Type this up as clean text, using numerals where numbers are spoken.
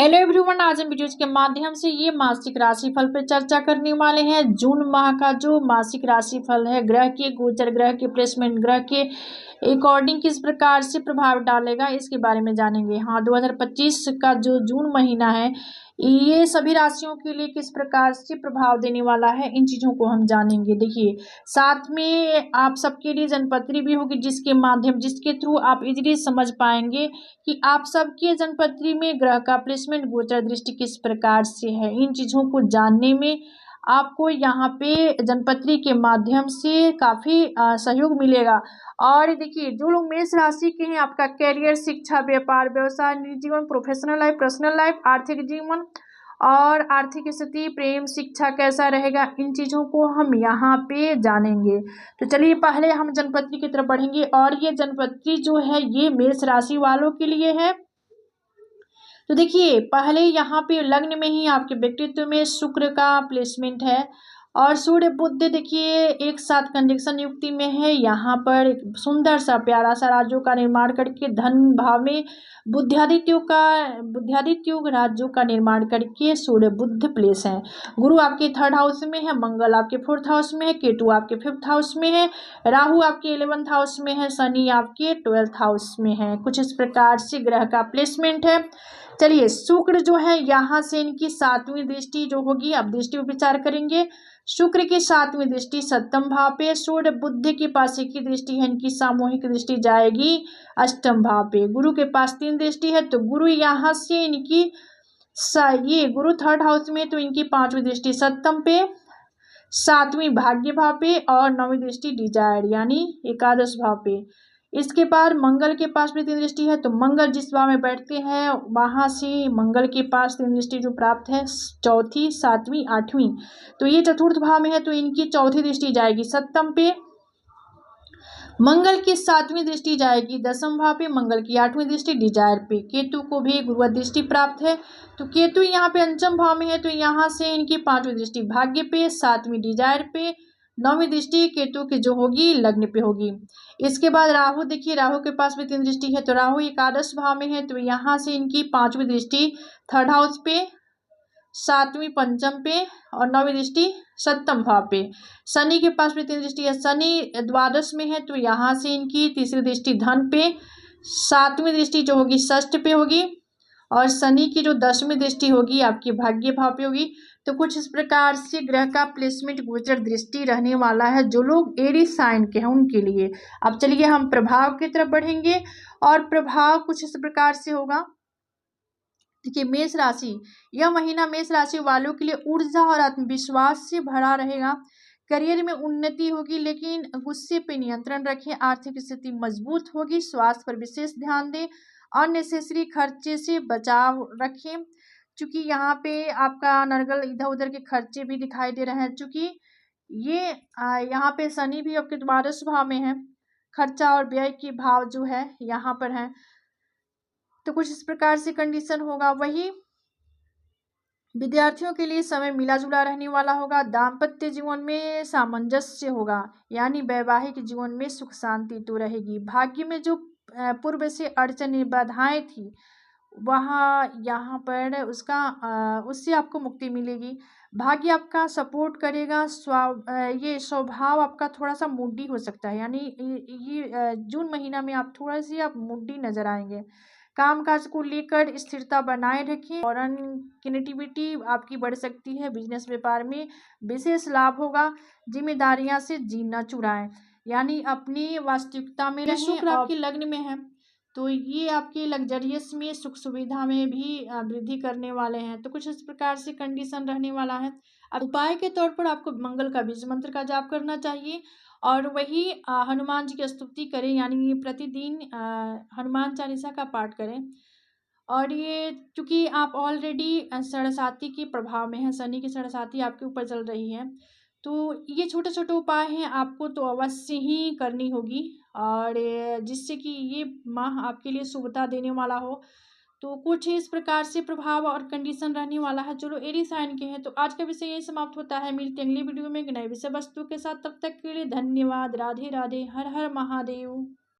Hello everyone, आज हम videos के माध्यम से ये मासिक राशिफल पर चर्चा करने वाले हैं। जून माह का जो मासिक राशिफल है, ग्रह के गोचर, ग्रह के प्लेसमेंट, ग्रह के अकॉर्डिंग किस प्रकार से प्रभाव डालेगा, इसके बारे में जानेंगे। हाँ, 2025 का जो जून महीना है, ये सभी राशियों के लिए किस प्रकार से प्रभाव देने वाला है, इन चीज़ों को हम जानेंगे। देखिए, साथ में आप सबके लिए जनपत्री भी होगी, जिसके थ्रू आप इजीली समझ पाएंगे कि आप सबके जनपत्री में ग्रह का प्लेसमेंट, गोचर दृष्टि किस प्रकार से है। इन चीज़ों को जानने में आपको यहाँ पे जनपत्री के माध्यम से काफ़ी सहयोग मिलेगा। और देखिए, जो लोग मेष राशि के हैं, आपका कैरियर, शिक्षा, व्यापार, व्यवसाय, निजी जीवन, प्रोफेशनल लाइफ, पर्सनल लाइफ, आर्थिक जीवन और आर्थिक स्थिति, प्रेम, शिक्षा कैसा रहेगा, इन चीज़ों को हम यहाँ पे जानेंगे। तो चलिए, पहले हम जनपत्री की तरफ बढ़ेंगे। और ये जनपत्री जो है, ये मेष राशि वालों के लिए है। तो देखिए, पहले यहाँ पे लग्न में ही आपके व्यक्तित्व में शुक्र का प्लेसमेंट है और सूर्य बुध देखिए एक साथ कंजंक्शन युक्ति में है। यहाँ पर एक सुंदर सा प्यारा सा राज्यों का निर्माण करके धन भाव में बुद्धियादित्य योग राज्यों का निर्माण करके सूर्य बुध प्लेस है। गुरु आपके 3rd हाउस में है, मंगल आपके 4th हाउस में है, केतु आपके 5th हाउस में है, राहु आपके 11th हाउस में है, शनि आपके 12th हाउस में है। कुछ इस प्रकार से ग्रह का प्लेसमेंट है। चलिए, शुक्र जो है, यहाँ से इनकी 7वीं दृष्टि जो होगी, अब दृष्टि पर विचार करेंगे। शुक्र की 7वीं दृष्टि 7th भाव पे, सूर्य बुध के पास एक ही दृष्टि है, इनकी सामूहिक दृष्टि जाएगी 8th भाव पे। गुरु के पास 3 दृष्टि है, तो गुरु यहाँ से इनकी ये गुरु 3rd हाउस में, तो इनकी 5वीं दृष्टि 7th पे, 7वीं भाग्य भाव पे और 9वीं दृष्टि डिजायर यानी 11th भाव पे। इसके बाद मंगल के पास भी 3 दृष्टि है, तो मंगल जिस भाव में बैठते हैं, वहां से मंगल के पास 3 दृष्टि जो प्राप्त है, 4th, 7वीं, 8वीं, तो ये 4th भाव में है, तो इनकी 4थी दृष्टि जाएगी 7th पे। मंगल की 7वीं दृष्टि जाएगी 10th भाव पे, मंगल की 8वीं दृष्टि डिजायर पे। केतु को भी गुरु दृष्टि प्राप्त है, तो केतु यहाँ पे 5th भाव में है, तो यहाँ से इनकी 5वीं दृष्टि भाग्य पे, 7वीं डिजायर पे, 9वीं दृष्टि केतु की जो होगी लग्न पे होगी। इसके बाद राहु, देखिए राहु के पास भी 3 दृष्टि है, तो राहु 11th भाव में है, तो यहाँ से इनकी 5वीं दृष्टि 3rd हाउस पे, 7वीं पंचम पे और 9वीं दृष्टि 7th भाव पे। शनि के पास भी 3 दृष्टि है, शनि द्वादश में है, तो यहाँ से इनकी 3री दृष्टि धन पे, 7वीं दृष्टि जो होगी षष्ठ पे होगी और शनि की जो 10वीं दृष्टि होगी आपकी भाग्य भाव पे होगी। तो कुछ इस प्रकार से ग्रह का प्लेसमेंट, गोचर दृष्टि रहने वाला है जो लोग एरीज साइन के हैं उनके लिए। अब चलिए हम प्रभाव की तरफ बढ़ेंगे और प्रभाव कुछ इस प्रकार से होगा। देखिए, मेष राशि, यह महीना मेष राशि वालों के लिए ऊर्जा और आत्मविश्वास से भरा रहेगा। करियर में उन्नति होगी, लेकिन गुस्से पे नियंत्रण रखें। आर्थिक स्थिति मजबूत होगी, स्वास्थ्य पर विशेष ध्यान दें। अननेसेसरी खर्चे से बचाव रखें, क्योंकि यहाँ पे आपका नरगल इधर उधर के खर्चे भी दिखाई दे रहे हैं। चूंकि ये यहाँ पे शनि भी आपके 12th भाव में है, खर्चा और व्यय के भाव जो है यहाँ पर है, तो कुछ इस प्रकार से कंडीशन होगा। वही विद्यार्थियों के लिए समय मिला जुला रहने वाला होगा। दाम्पत्य जीवन में सामंजस्य होगा, यानी वैवाहिक जीवन में सुख शांति तो रहेगी। भाग्य में जो पूर्व से अड़चनें बाधाएं थी, वहाँ यहाँ पर उससे आपको मुक्ति मिलेगी। भाग्य आपका सपोर्ट करेगा। ये स्वभाव आपका थोड़ा सा मूडी हो सकता है, यानी ये जून महीना में आप थोड़ा सी आप मूडी नजर आएंगे। कामकाज को लेकर स्थिरता बनाए रखें और कनेक्टिविटी आपकी बढ़ सकती है। बिजनेस व्यापार में विशेष लाभ होगा। जिम्मेदारियां से जी न चुराएं, यानी अपनी वास्तविकता में रहें। शुक्र आपके लग्न में है, तो ये आपके लग्जरियस में, सुख सुविधा में भी वृद्धि करने वाले हैं। तो कुछ इस प्रकार से कंडीशन रहने वाला है। अब उपाय के तौर पर आपको मंगल का बीज मंत्र का जाप करना चाहिए और वही हनुमान जी की स्तुति करें, यानी प्रतिदिन हनुमान चालीसा का पाठ करें। और ये चूंकि आप ऑलरेडी सरसाती के प्रभाव में हैं, शनि की सरसाती आपके ऊपर चल रही है, तो ये छोटे छोटे उपाय हैं, आपको तो अवश्य ही करनी होगी और जिससे कि ये माह आपके लिए शुभता देने वाला हो। तो कुछ इस प्रकार से प्रभाव और कंडीशन रहने वाला है। चलो, एरी साइन के हैं। तो आज का विषय यही समाप्त होता है। मिलते हैं अगली वीडियो में एक नए विषय वस्तु के साथ। तब तक के लिए धन्यवाद। राधे राधे। हर हर महादेव।